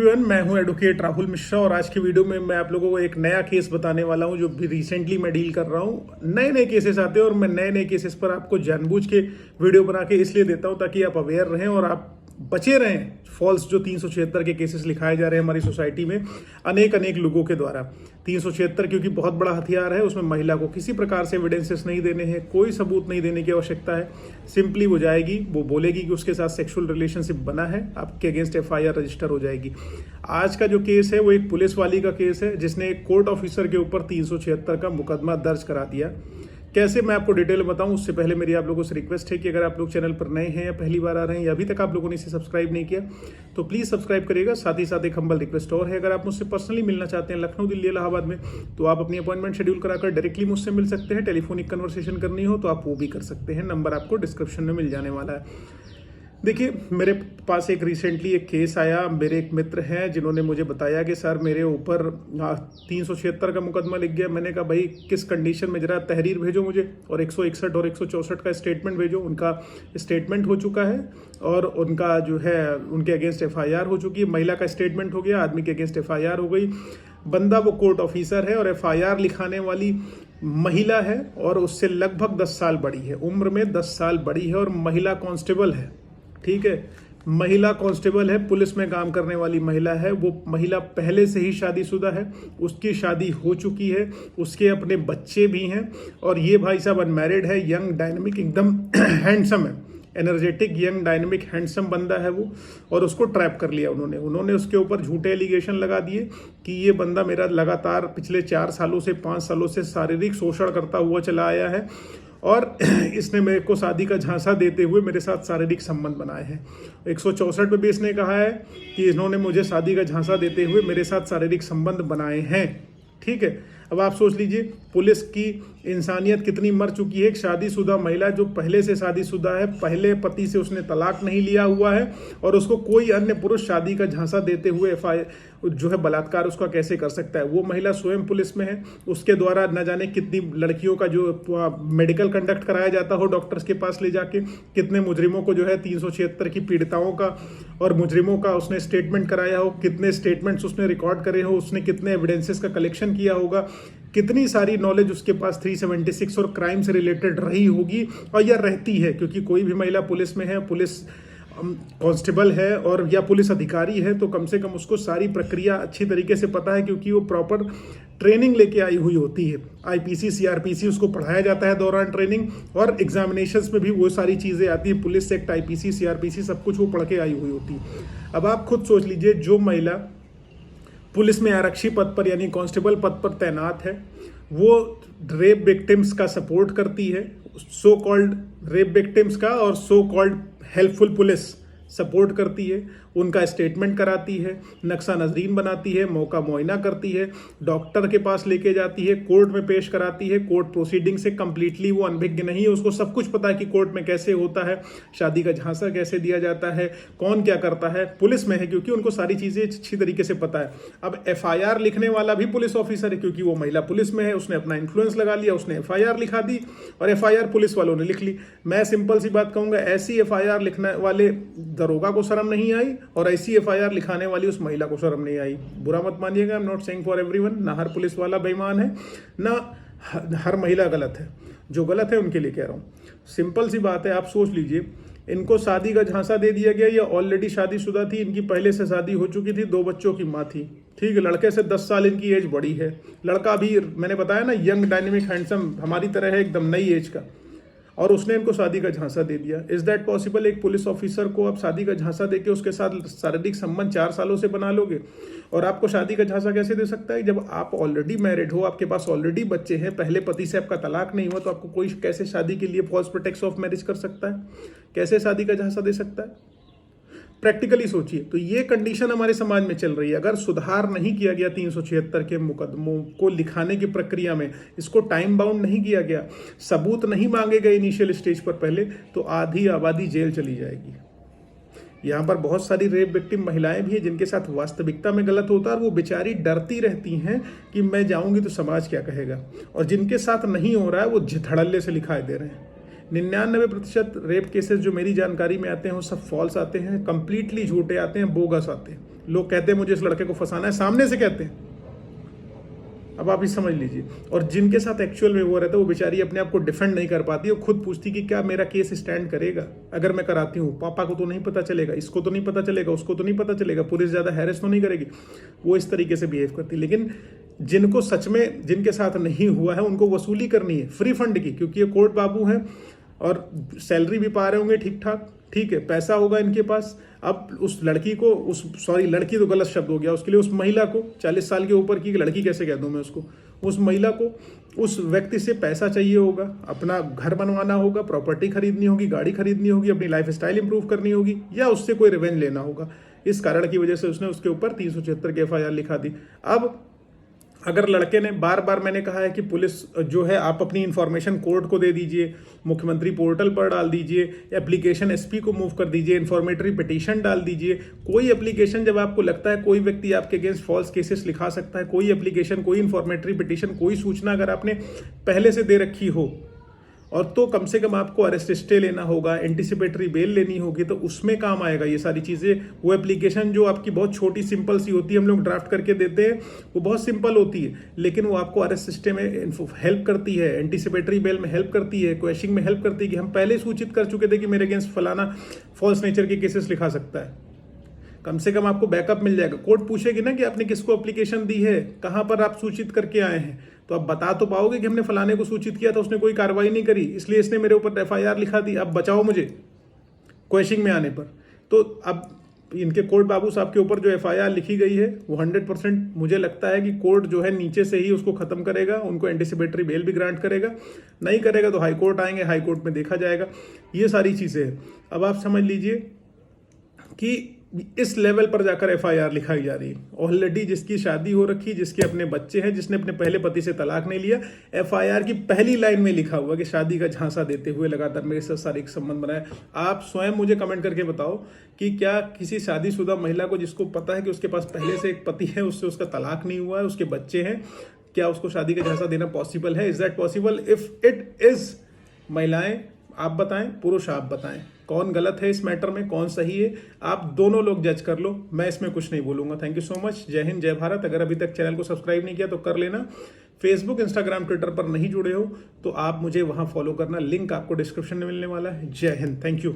Everyone, मैं हूं advocate Rahul Mishra और आज की वीडियो में मैं आप लोगों को एक नया केस बताने वाला हूं जो भी रिसेंटली मैं डील कर रहा हूं। नए नए केसेस आते हैं और मैं नए नए केसेस पर आपको जानबूझ के वीडियो बना के इसलिए देता हूं ताकि आप अवेयर रहें और आप बचे रहें फॉल्स जो 376 के केसेस लिखाए जा रहे हैं हमारी सोसाइटी में अनेक लोगों के द्वारा। 376 क्योंकि बहुत बड़ा हथियार है, उसमें महिला को किसी प्रकार से एविडेंसेस नहीं देने हैं, कोई सबूत नहीं देने की आवश्यकता है। सिंपली वो जाएगी, वो बोलेगी कि उसके साथ सेक्सुअल रिलेशनशिप बना है, आपके अगेंस्ट एफआईआर रजिस्टर हो जाएगी। आज का जो केस है वो एक पुलिस वाली का केस है जिसने एक कोर्ट ऑफिसर के ऊपर 376 का मुकदमा दर्ज करा दिया। कैसे, मैं आपको डिटेल बताऊं उससे पहले मेरी आप लोगों से रिक्वेस्ट है कि अगर आप लोग चैनल पर नए हैं या पहली बार आ रहे हैं या अभी तक आप लोगों ने इसे सब्सक्राइब नहीं किया तो प्लीज़ सब्सक्राइब करिएगा। साथ ही साथ एक हम्बल रिक्वेस्ट और है, अगर आप मुझसे पर्सनली मिलना चाहते हैं लखनऊ, दिल्ली, इलाहाबाद में, तो आप अपनी अपॉइंटमेंट शेड्यूल कराकर डायरेक्टली मुझसे मिल सकते हैं। टेलीफोनिक कन्वर्सेशन करनी हो तो आप वो भी कर सकते हैं, नंबर आपको डिस्क्रिप्शन में मिल जाने वाला है। देखिए, मेरे पास एक रिसेंटली एक केस आया। मेरे एक मित्र हैं जिन्होंने मुझे बताया कि सर मेरे ऊपर 376 का मुकदमा लिख गया। मैंने कहा भाई किस कंडीशन में, जरा तहरीर भेजो मुझे और 161 और 164 का स्टेटमेंट भेजो। उनका स्टेटमेंट हो चुका है और उनका जो है उनके अगेंस्ट एफआईआर हो चुकी है। महिला का स्टेटमेंट हो गया, आदमी के अगेंस्ट एफआईआर हो गई। बंदा वो कोर्ट ऑफिसर है और एफआईआर लिखाने वाली महिला है और उससे लगभग 10 साल बड़ी है, उम्र में 10 साल बड़ी है और महिला कांस्टेबल है। ठीक है, महिला कांस्टेबल है, पुलिस में काम करने वाली महिला है। वो महिला पहले से ही शादीशुदा है, उसकी शादी हो चुकी है, उसके अपने बच्चे भी हैं और ये भाई साहब अनमैरिड है, यंग डायनेमिक एकदम हैंडसम है, एनर्जेटिक यंग डायनेमिक हैंडसम बंदा है वो। और उसको ट्रैप कर लिया उन्होंने उसके ऊपर झूठे एलिगेशन लगा दिए कि ये बंदा मेरा लगातार पिछले 4 सालों से 5 सालों से शारीरिक शोषण करता हुआ चला आया है और इसने मेरे को शादी का झांसा देते हुए मेरे साथ शारीरिक संबंध बनाए हैं। 164 में भी इसने कहा है कि इन्होंने मुझे शादी का झांसा देते हुए मेरे साथ शारीरिक संबंध बनाए हैं। ठीक है, अब आप सोच लीजिए पुलिस की इंसानियत कितनी मर चुकी है। एक शादीशुदा महिला जो पहले से शादीशुदा है, पहले पति से उसने तलाक नहीं लिया हुआ है और उसको कोई अन्य पुरुष शादी का झांसा देते हुए जो है बलात्कार उसका कैसे कर सकता है। वो महिला स्वयं पुलिस में है, उसके द्वारा न जाने कितनी लड़कियों का जो मेडिकल कंडक्ट कराया जाता हो डॉक्टर्स के पास ले जाके, कितने मुजरिमों को जो है 376 की पीड़िताओं का और मुजरिमों का उसने स्टेटमेंट कराया हो, कितने स्टेटमेंट्स उसने रिकॉर्ड करे हो, उसने कितने एविडेंसेस का कलेक्शन किया होगा, कितनी सारी नॉलेज उसके पास 376 और क्राइम से रिलेटेड रही होगी और यह रहती है। क्योंकि कोई भी महिला पुलिस में है, पुलिस कांस्टेबल है और या पुलिस अधिकारी है तो कम से कम उसको सारी प्रक्रिया अच्छी तरीके से पता है, क्योंकि वो प्रॉपर ट्रेनिंग लेके आई हुई होती है। आईपीसी सीआरपीसी उसको पढ़ाया जाता है दौरान ट्रेनिंग और एग्जामिनेशंस में भी वो सारी चीज़ें आती है। पुलिस एक्ट, आईपीसी सीआरपीसी सब कुछ वो पढ़ के आई हुई होती है। अब आप खुद सोच लीजिए, जो महिला पुलिस में आरक्षी पद पर यानी कांस्टेबल पद पर तैनात है वो रेप विक्टिम्स का सपोर्ट करती है, सो कॉल्ड रेप विक्टिम्स का और so called helpful police support करती है, उनका स्टेटमेंट कराती है, नक्शा नजरीन बनाती है, मौका मुआयना करती है, डॉक्टर के पास लेके जाती है, कोर्ट में पेश कराती है। कोर्ट प्रोसीडिंग से कंप्लीटली वो अनभिज्ञ नहीं है, उसको सब कुछ पता है कि कोर्ट में कैसे होता है, शादी का झांसा कैसे दिया जाता है, कौन क्या करता है। पुलिस में है क्योंकि उनको सारी चीज़ें अच्छी तरीके से पता है। अब एफआईआर लिखने वाला भी पुलिस ऑफिसर है क्योंकि वो महिला पुलिस में है, उसने अपना इन्फ्लुएंस लगा लिया, उसने एफआईआर लिखा दी और एफआईआर पुलिस वालों ने लिख ली। मैं सिंपल सी बात कहूँगा, ऐसी एफआईआर लिखने वाले दरोगा को शर्म नहीं आई और ऐसी एफआईआर लिखाने वाली उस महिला को शर्म नहीं आई। बुरा मत मानिएगा, I am not saying for everyone, ना हर पुलिस वाला बेईमान है, ना हर महिला गलत है। जो गलत है उनके लिए कह रहा हूँ। सिंपल सी बात है, आप सोच लीजिए, इनको शादी का झांसा दे दिया गया, ये ऑलरेडी शादीशुदा थी, इनकी पहले से शादी हो चुकी थी, 2 बच्चों की माँ थी। ठीक है, लड़के से 10 साल इनकी एज बड़ी है, लड़का भी मैंने बताया ना यंग डायनेमिक हैंडसम हमारी तरह है, एकदम नई एज का, और उसने इनको शादी का झांसा दे दिया। Is that possible? एक पुलिस ऑफिसर को आप शादी का झांसा देके उसके साथ शारीरिक संबंध 4 सालों से बना लोगे? और आपको शादी का झांसा कैसे दे सकता है जब आप ऑलरेडी मैरिड हो, आपके पास ऑलरेडी बच्चे हैं, पहले पति से आपका तलाक नहीं हुआ, तो आपको कोई कैसे शादी के लिए फॉल्स प्रिटेक्स्ट ऑफ मैरिज कर सकता है? कैसे शादी का झांसा दे सकता है? प्रैक्टिकली सोचिए। तो ये कंडीशन हमारे समाज में चल रही है। अगर सुधार नहीं किया गया 376 के मुकदमों को लिखाने की प्रक्रिया में, इसको टाइम बाउंड नहीं किया गया, सबूत नहीं मांगे गए इनिशियल स्टेज पर पहले, तो आधी आबादी जेल चली जाएगी। यहाँ पर बहुत सारी रेप विक्टिम महिलाएं भी हैं जिनके साथ वास्तविकता में गलत होता है और वो बेचारी डरती रहती हैं कि मैं जाऊंगी तो समाज क्या कहेगा, और जिनके साथ नहीं हो रहा है वो धड़ल्ले से लिखाई दे रहे हैं। 99% रेप केसेस जो मेरी जानकारी में आते हैं वो सब फॉल्स आते हैं, कंप्लीटली झूठे आते हैं, बोगस आते हैं। लोग कहते हैं मुझे इस लड़के को फंसाना है, सामने से कहते हैं। अब आप ही समझ लीजिए। और जिनके साथ एक्चुअल में वो रहता है वो बेचारी अपने आप को डिफेंड नहीं कर पाती, वो खुद पूछती कि क्या मेरा केस स्टैंड करेगा अगर मैं कराती हूँ, पापा को तो नहीं पता चलेगा, इसको तो नहीं पता चलेगा, उसको तो नहीं पता चलेगा, पुलिस ज़्यादा हैरेस तो नहीं करेगी। वो इस तरीके से बिहेव करती। लेकिन जिनको सच में जिनके साथ नहीं हुआ है उनको वसूली करनी है फ्री फंड की, क्योंकि ये कोर्ट बाबू हैं और सैलरी भी पा रहे होंगे ठीक ठाक, ठीक है, पैसा होगा इनके पास। अब उस लड़की को, लड़की तो गलत शब्द हो गया उसके लिए, उस महिला को, 40 साल के ऊपर की लड़की कैसे कह दूं मैं उसको, उस महिला को उस व्यक्ति से पैसा चाहिए होगा, अपना घर बनवाना होगा, प्रॉपर्टी खरीदनी होगी, गाड़ी खरीदनी होगी, अपनी लाइफ स्टाइल इंप्रूव करनी होगी, या उससे कोई रिवेंज लेना होगा। इस कारण की वजह से उसने उसके ऊपर 376 की FIR लिखा दी। अब अगर लड़के ने, बार बार मैंने कहा है कि पुलिस जो है आप अपनी इन्फॉर्मेशन कोर्ट को दे दीजिए, मुख्यमंत्री पोर्टल पर डाल दीजिए, एप्लीकेशन SP को मूव कर दीजिए, इन्फॉर्मेटरी पिटीशन डाल दीजिए। कोई एप्लीकेशन जब आपको लगता है कोई व्यक्ति आपके अगेंस्ट फॉल्स केसेस लिखा सकता है, कोई एप्लीकेशन, कोई इन्फॉर्मेटरी पिटीशन, कोई सूचना अगर आपने पहले से दे रखी हो, और तो कम से कम आपको अरेस्ट स्टे लेना होगा, एंटिसिपेटरी बेल लेनी होगी, तो उसमें काम आएगा ये सारी चीज़ें। वो एप्लीकेशन जो आपकी बहुत छोटी सिंपल सी होती है, हम लोग ड्राफ्ट करके देते हैं, वो बहुत सिंपल होती है, लेकिन वो आपको अरेस्ट स्टे में हेल्प करती है, एंटिसिपेटरी बेल में हेल्प करती है, क्वेश्चनिंग में हेल्प करती है कि हम पहले सूचित कर चुके थे कि मेरे अगेंस्ट फलाना फॉल्स नेचर के केसेस लिखा सकता है। कम से कम आपको बैकअप मिल जाएगा। कोर्ट पूछेगी ना कि आपने किसको एप्लीकेशन दी है, कहाँ पर आप सूचित करके आए हैं, तो आप बता तो पाओगे कि हमने फलाने को सूचित किया था, उसने कोई कार्रवाई नहीं करी, इसलिए इसने मेरे ऊपर FIR लिखा दी, अब बचाओ मुझे क्वेश्चनिंग में आने पर। तो अब इनके कोर्ट बाबू साहब के ऊपर जो FIR लिखी गई है वो 100% मुझे लगता है कि कोर्ट जो है नीचे से ही उसको खत्म करेगा, उनको एंटिसिपेटरी बेल भी ग्रांट करेगा, नहीं करेगा तो हाई कोर्ट आएंगे, हाई कोर्ट में देखा जाएगा। ये सारी चीज़ें हैं। अब आप समझ लीजिए कि इस लेवल पर जाकर FIR लिखाई जा रही है। ऑलरेडी जिसकी शादी हो रखी, जिसके अपने बच्चे हैं, जिसने अपने पहले पति से तलाक नहीं लिया, FIR की पहली लाइन में लिखा हुआ कि शादी का झांसा देते हुए लगातार मेरे साथ शारीरिक संबंध बनाए। आप स्वयं मुझे कमेंट करके बताओ कि क्या किसी शादीशुदा महिला को, जिसको पता है कि उसके पास पहले से एक पति है, उससे उसका तलाक नहीं हुआ है, उसके बच्चे हैं, क्या उसको शादी का झांसा देना पॉसिबल है? Is that possible? If it is, महिलाएं आप बताएं, पुरुष आप बताएं, कौन गलत है इस मैटर में, कौन सही है? आप दोनों लोग जज कर लो, मैं इसमें कुछ नहीं बोलूंगा। Thank you so much. जय हिंद, जय भारत। अगर अभी तक चैनल को सब्सक्राइब नहीं किया तो कर लेना। फेसबुक, इंस्टाग्राम, ट्विटर पर नहीं जुड़े हो तो आप मुझे वहां फॉलो करना, लिंक आपको डिस्क्रिप्शन में मिलने वाला है। जय हिंद, थैंक यू।